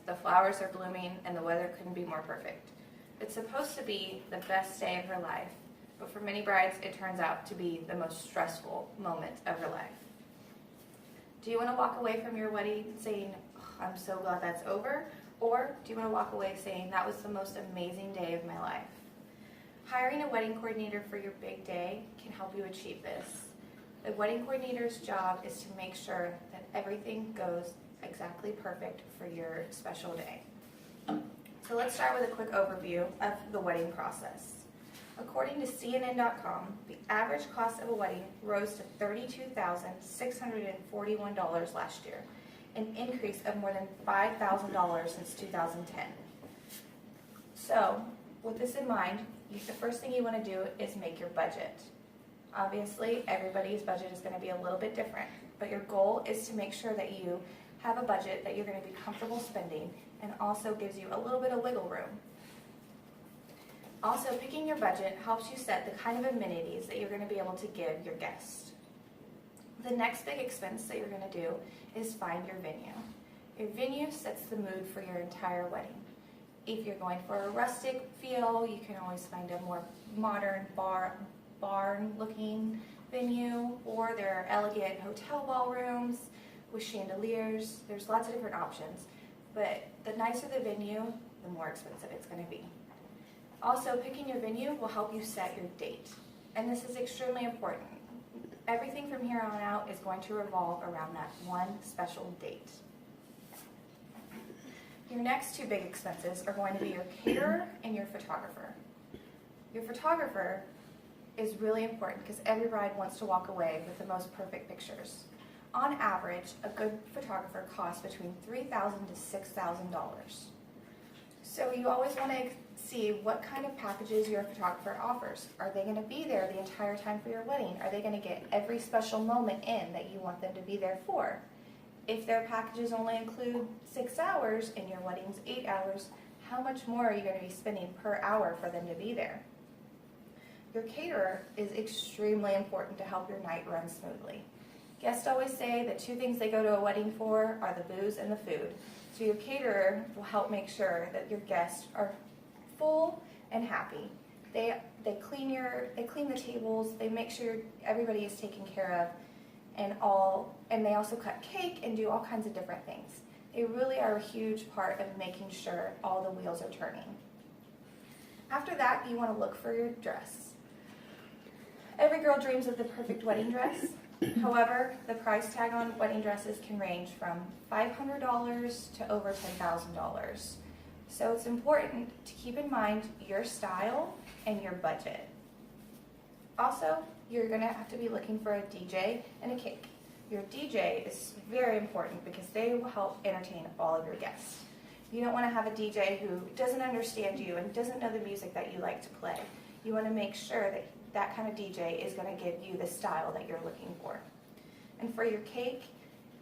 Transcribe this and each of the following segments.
The flowers are blooming and the weather couldn't be more perfect. It's supposed to be the best day of her life, but for many brides, it turns out to be the most stressful moment of her life. Do you want to walk away from your wedding saying, oh, I'm so glad that's over? Or do you want to walk away saying, that was the most amazing day of my life? Hiring a wedding coordinator for your big day can help you achieve this. The wedding coordinator's job is to make sure that everything goes exactly perfect for your special day. So let's start with a quick overview of the wedding process. According to CNN.com, the average cost of a wedding rose to $32,641 last year, an increase of more than $5,000 since 2010. So, with this in mind, the first thing you want to do is make your budget. Obviously, everybody's budget is going to be a little bit different, but your goal is to make sure that you have a budget that you're going to be comfortable spending and also gives you a little bit of wiggle room. Also, picking your budget helps you set the kind of amenities that you're going to be able to give your guests. The next big expense that you're going to do is find your venue. Your venue sets the mood for your entire wedding. If you're going for a rustic feel, you can always find a more modern barn-looking venue, or there are elegant hotel ballrooms with chandeliers. There's lots of different options, but the nicer the venue, the more expensive it's going to be. Also, picking your venue will help you set your date, and this is extremely important. Everything from here on out is going to revolve around that one special date. Your next two big expenses are going to be your caterer and your photographer. Your photographer is really important because every bride wants to walk away with the most perfect pictures. On average, a good photographer costs between $3,000 to $6,000. So you always want to see what kind of packages your photographer offers. Are they going to be there the entire time for your wedding? Are they going to get every special moment in that you want them to be there for? If their packages only include 6 hours and your wedding's 8 hours, how much more are you going to be spending per hour for them to be there? Your caterer is extremely important to help your night run smoothly. Guests always say the two things they go to a wedding for are the booze and the food. So your caterer will help make sure that your guests are full and happy. They clean the tables, they make sure everybody is taken care of, and they also cut cake and do all kinds of different things. They really are a huge part of making sure all the wheels are turning. After that, you want to look for your dress. Every girl dreams of the perfect wedding dress. However, the price tag on wedding dresses can range from $500 to over $10,000. So it's important to keep in mind your style and your budget. Also, you're going to have to be looking for a DJ and a cake. Your DJ is very important because they will help entertain all of your guests. You don't want to have a DJ who doesn't understand you and doesn't know the music that you like to play. You want to make sure that that kind of DJ is going to give you the style that you're looking for. And for your cake,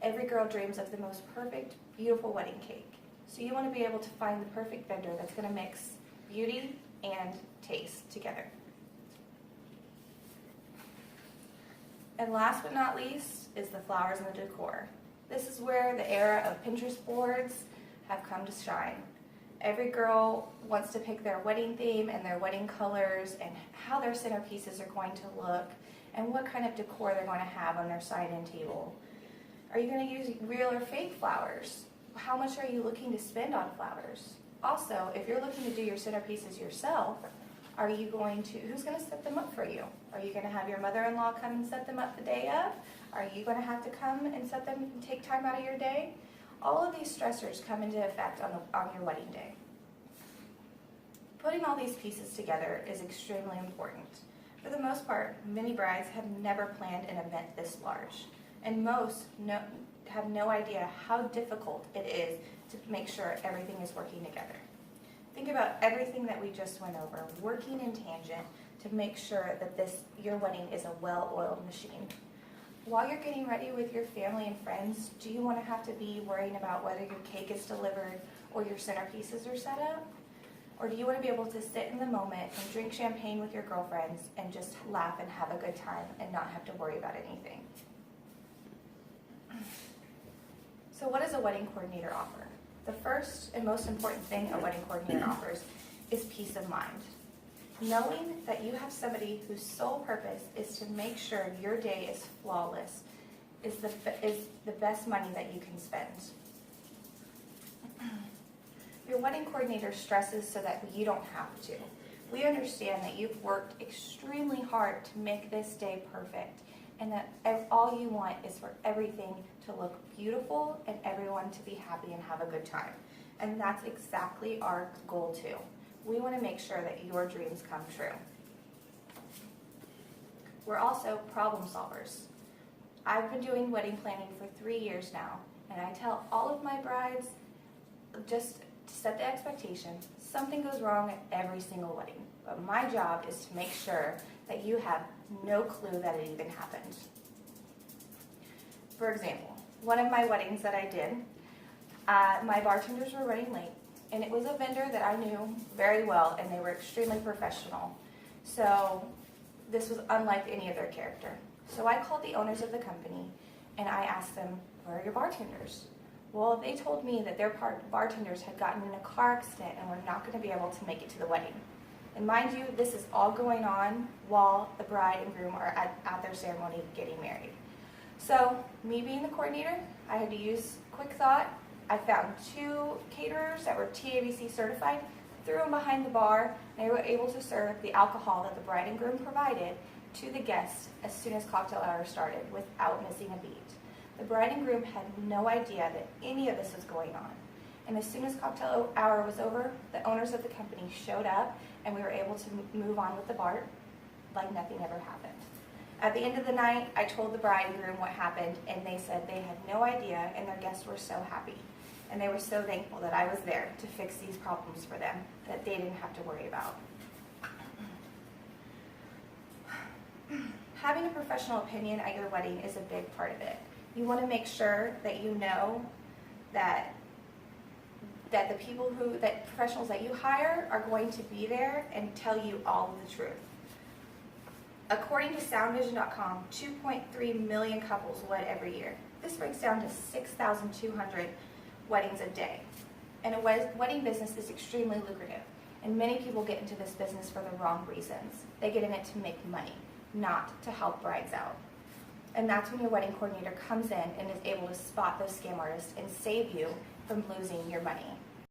every girl dreams of the most perfect, beautiful wedding cake. So you want to be able to find the perfect vendor that's going to mix beauty and taste together. And last but not least is the flowers and the decor. This is where the era of Pinterest boards have come to shine. Every girl wants to pick their wedding theme and their wedding colors and how their centerpieces are going to look and what kind of decor they're going to have on their sign-in table. Are you going to use real or fake flowers? How much are you looking to spend on flowers? Also, if you're looking to do your centerpieces yourself, who's going to set them up for you? Are you going to have your mother-in-law come and set them up the day of? Are you going to have to come and set them and take time out of your day? All of these stressors come into effect on your wedding day. Putting all these pieces together is extremely important. For the most part, many brides have never planned an event this large, and most have no idea how difficult it is to make sure everything is working together. Think about everything that we just went over, working in tangent to make sure that your wedding is a well-oiled machine. While you're getting ready with your family and friends, do you want to have to be worrying about whether your cake is delivered or your centerpieces are set up? Or do you want to be able to sit in the moment and drink champagne with your girlfriends and just laugh and have a good time and not have to worry about anything? So what does a wedding coordinator offer? The first and most important thing a wedding coordinator offers is peace of mind. Knowing that you have somebody whose sole purpose is to make sure your day is flawless is the best money that you can spend. Your wedding coordinator stresses so that you don't have to. We understand that you've worked extremely hard to make this day perfect, and that all you want is for everything to look beautiful and everyone to be happy and have a good time. And that's exactly our goal too. We want to make sure that your dreams come true. We're also problem solvers. I've been doing wedding planning for 3 years now, and I tell all of my brides, just to set the expectation, something goes wrong at every single wedding. But my job is to make sure that you have no clue that it even happened. For example, one of my weddings that I did, my bartenders were running late, and it was a vendor that I knew very well, and they were extremely professional. So this was unlike any of their character. So I called the owners of the company, and I asked them, where are your bartenders? Well, they told me that their bartenders had gotten in a car accident and were not going to be able to make it to the wedding. And mind you, this is all going on while the bride and groom are at their ceremony getting married. So, me being the coordinator, I had to use quick thought. I found 2 caterers that were TABC certified, threw them behind the bar, and they were able to serve the alcohol that the bride and groom provided to the guests as soon as cocktail hour started without missing a beat. The bride and groom had no idea that any of this was going on. And as soon as cocktail hour was over, the owners of the company showed up, and we were able to move on with the bar like nothing ever happened. At the end of the night, I told the bride and groom what happened, and they said they had no idea, and their guests were so happy. And they were so thankful that I was there to fix these problems for them that they didn't have to worry about. Having a professional opinion at your wedding is a big part of it. You want to make sure that you know that the professionals that you hire are going to be there and tell you all of the truth. According to soundvision.com, 2.3 million couples wed every year. This breaks down to 6,200 weddings a day. And a wedding business is extremely lucrative, and many people get into this business for the wrong reasons. They get in it to make money, not to help brides out. And that's when your wedding coordinator comes in and is able to spot those scam artists and save you from losing your money.